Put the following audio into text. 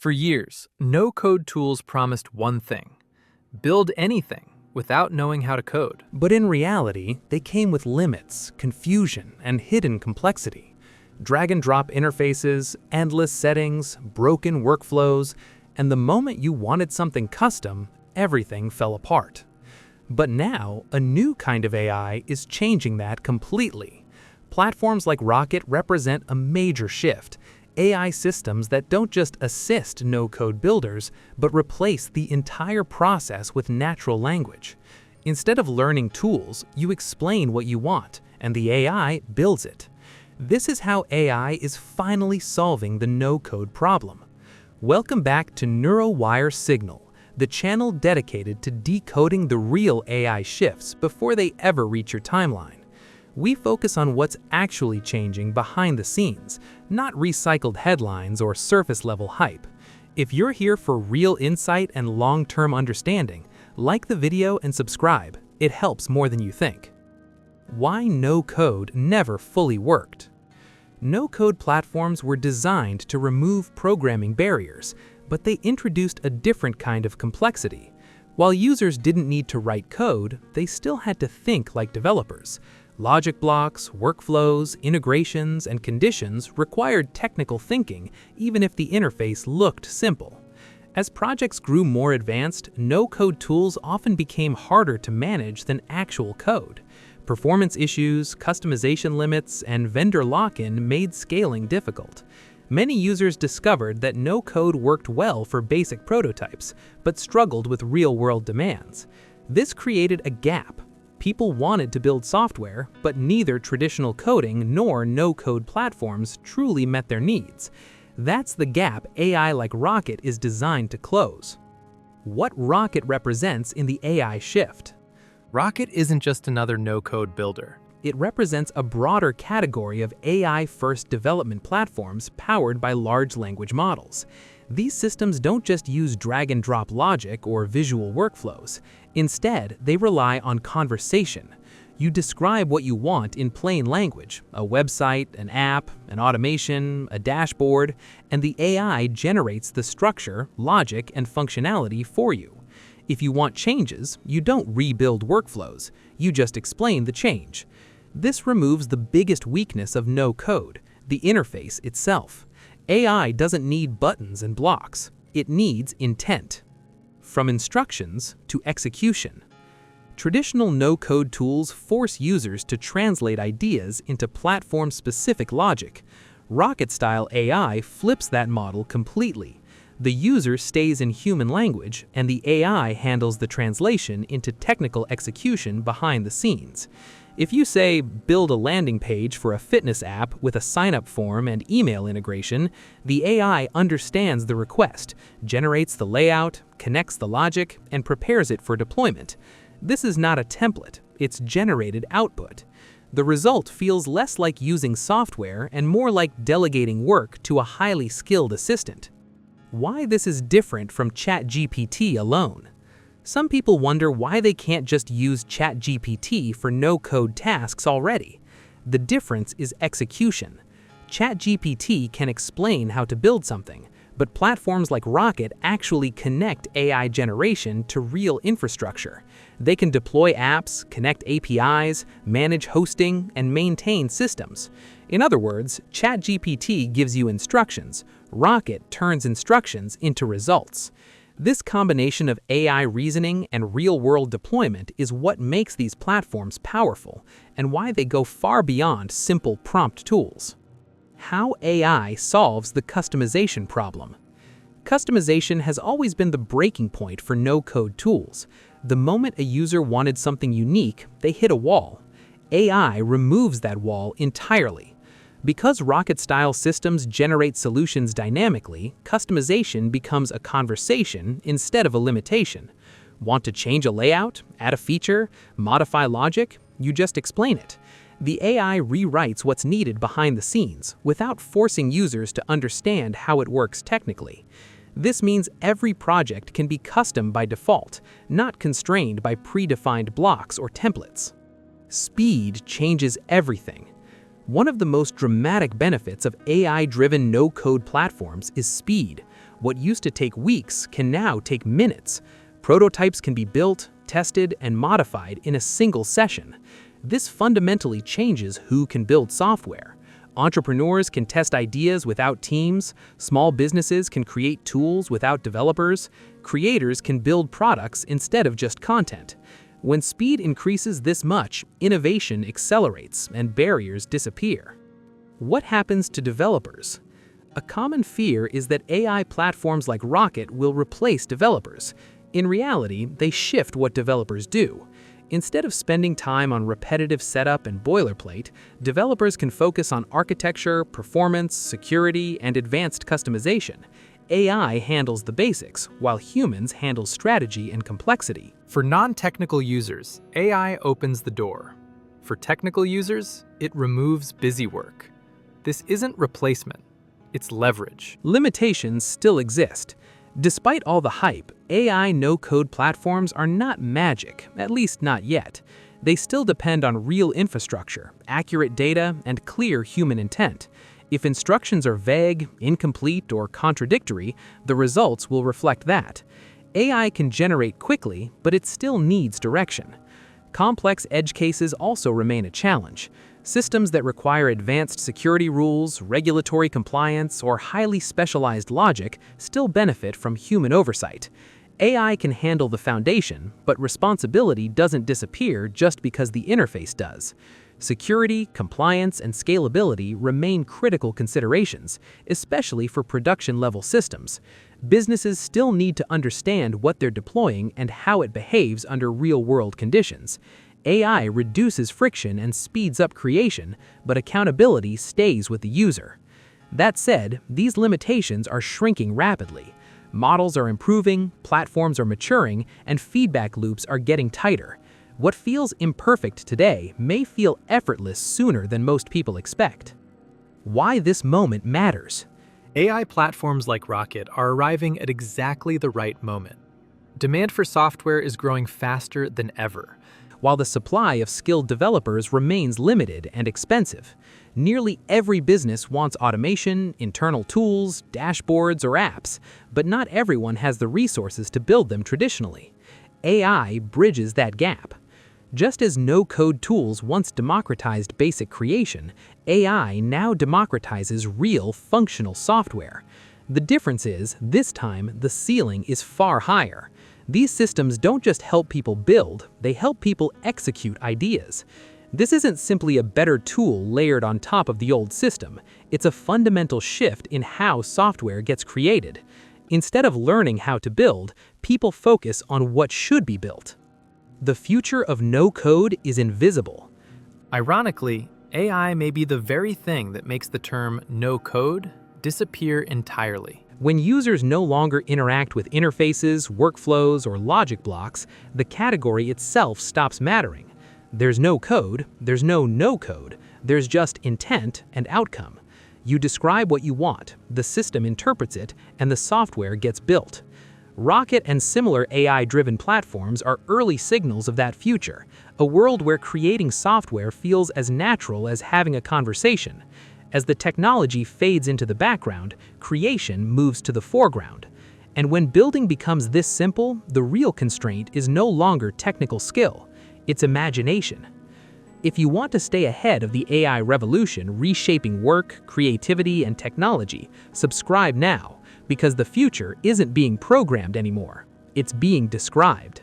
For years, no-code tools promised one thing: build anything without knowing how to code. But in reality, they came with limits, confusion, and hidden complexity. Drag-and-drop interfaces, endless settings, broken workflows, and the moment you wanted something custom, everything fell apart. But now, a new kind of AI is changing that completely. Platforms like Rocket represent a major shift. AI systems that don't just assist no-code builders, but replace the entire process with natural language. Instead of learning tools, you explain what you want, and the AI builds it. This is how AI is finally solving the no-code problem. Welcome back to NeuroWire Signal, the channel dedicated to decoding the real AI shifts before they ever reach your timeline. We focus on what's actually changing behind the scenes, not recycled headlines or surface-level hype. If you're here for real insight and long-term understanding, like the video and subscribe. It helps more than you think. Why no-code never fully worked? No-code platforms were designed to remove programming barriers, but they introduced a different kind of complexity. While users didn't need to write code, they still had to think like developers. Logic blocks, workflows, integrations, and conditions required technical thinking, even if the interface looked simple. As projects grew more advanced, no-code tools often became harder to manage than actual code. Performance issues, customization limits, and vendor lock-in made scaling difficult. Many users discovered that no-code worked well for basic prototypes, but struggled with real-world demands. This created a gap. People wanted to build software, but neither traditional coding nor no-code platforms truly met their needs. That's the gap AI like Rocket is designed to close. What Rocket represents in the AI shift? Rocket isn't just another no-code builder. It represents a broader category of AI-first development platforms powered by large language models. These systems don't just use drag-and-drop logic or visual workflows. Instead, they rely on conversation. You describe what you want in plain language, a website, an app, an automation, a dashboard, and the AI generates the structure, logic, and functionality for you. If you want changes, you don't rebuild workflows, you just explain the change. This removes the biggest weakness of no-code, the interface itself. AI doesn't need buttons and blocks. It needs intent. From instructions to execution. Traditional no-code tools force users to translate ideas into platform-specific logic. Rocket-style AI flips that model completely. The user stays in human language, and the AI handles the translation into technical execution behind the scenes. If you say, build a landing page for a fitness app with a sign-up form and email integration, the AI understands the request, generates the layout, connects the logic, and prepares it for deployment. This is not a template, it's generated output. The result feels less like using software and more like delegating work to a highly skilled assistant. Why this is different from ChatGPT alone? Some people wonder why they can't just use ChatGPT for no-code tasks already. The difference is execution. ChatGPT can explain how to build something, but platforms like Rocket actually connect AI generation to real infrastructure. They can deploy apps, connect APIs, manage hosting, and maintain systems. In other words, ChatGPT gives you instructions. Rocket turns instructions into results. This combination of AI reasoning and real-world deployment is what makes these platforms powerful and why they go far beyond simple prompt tools. How AI solves the customization problem. Customization has always been the breaking point for no-code tools. The moment a user wanted something unique, they hit a wall. AI removes that wall entirely. Because Rocket-style systems generate solutions dynamically, customization becomes a conversation instead of a limitation. Want to change a layout, add a feature, modify logic? You just explain it. The AI rewrites what's needed behind the scenes without forcing users to understand how it works technically. This means every project can be custom by default, not constrained by predefined blocks or templates. Speed changes everything. One of the most dramatic benefits of AI-driven no-code platforms is speed. What used to take weeks can now take minutes. Prototypes can be built, tested, and modified in a single session. This fundamentally changes who can build software. Entrepreneurs can test ideas without teams, small businesses can create tools without developers, creators can build products instead of just content. When speed increases this much, innovation accelerates and barriers disappear. What happens to developers? A common fear is that AI platforms like Rocket will replace developers. In reality, they shift what developers do. Instead of spending time on repetitive setup and boilerplate, developers can focus on architecture, performance, security, and advanced customization. AI handles the basics, while humans handle strategy and complexity. For non-technical users, AI opens the door. For technical users, it removes busy work. This isn't replacement, it's leverage. Limitations still exist. Despite all the hype, AI no-code platforms are not magic, at least not yet. They still depend on real infrastructure, accurate data, and clear human intent. If instructions are vague, incomplete, or contradictory, the results will reflect that. AI can generate quickly, but it still needs direction. Complex edge cases also remain a challenge. Systems that require advanced security rules, regulatory compliance, or highly specialized logic still benefit from human oversight. AI can handle the foundation, but responsibility doesn't disappear just because the interface does. Security, compliance, and scalability remain critical considerations, especially for production-level systems. Businesses still need to understand what they're deploying and how it behaves under real-world conditions. AI reduces friction and speeds up creation, but accountability stays with the user. That said, these limitations are shrinking rapidly. Models are improving, platforms are maturing, and feedback loops are getting tighter. What feels imperfect today may feel effortless sooner than most people expect. Why this moment matters. AI platforms like Rocket are arriving at exactly the right moment. Demand for software is growing faster than ever, while the supply of skilled developers remains limited and expensive. Nearly every business wants automation, internal tools, dashboards, or apps, but not everyone has the resources to build them traditionally. AI bridges that gap. Just as no-code tools once democratized basic creation, AI now democratizes real functional software. The difference is, this time, the ceiling is far higher. These systems don't just help people build, they help people execute ideas. This isn't simply a better tool layered on top of the old system. It's a fundamental shift in how software gets created. Instead of learning how to build, people focus on what should be built. The future of no-code is invisible. Ironically, AI may be the very thing that makes the term no-code disappear entirely. When users no longer interact with interfaces, workflows, or logic blocks, the category itself stops mattering. There's no code, there's no no-code, there's just intent and outcome. You describe what you want, the system interprets it, and the software gets built. Rocket and similar AI-driven platforms are early signals of that future, a world where creating software feels as natural as having a conversation. As the technology fades into the background, creation moves to the foreground. And when building becomes this simple, the real constraint is no longer technical skill, it's imagination. If you want to stay ahead of the AI revolution reshaping work, creativity, and technology, subscribe now, because the future isn't being programmed anymore, it's being described.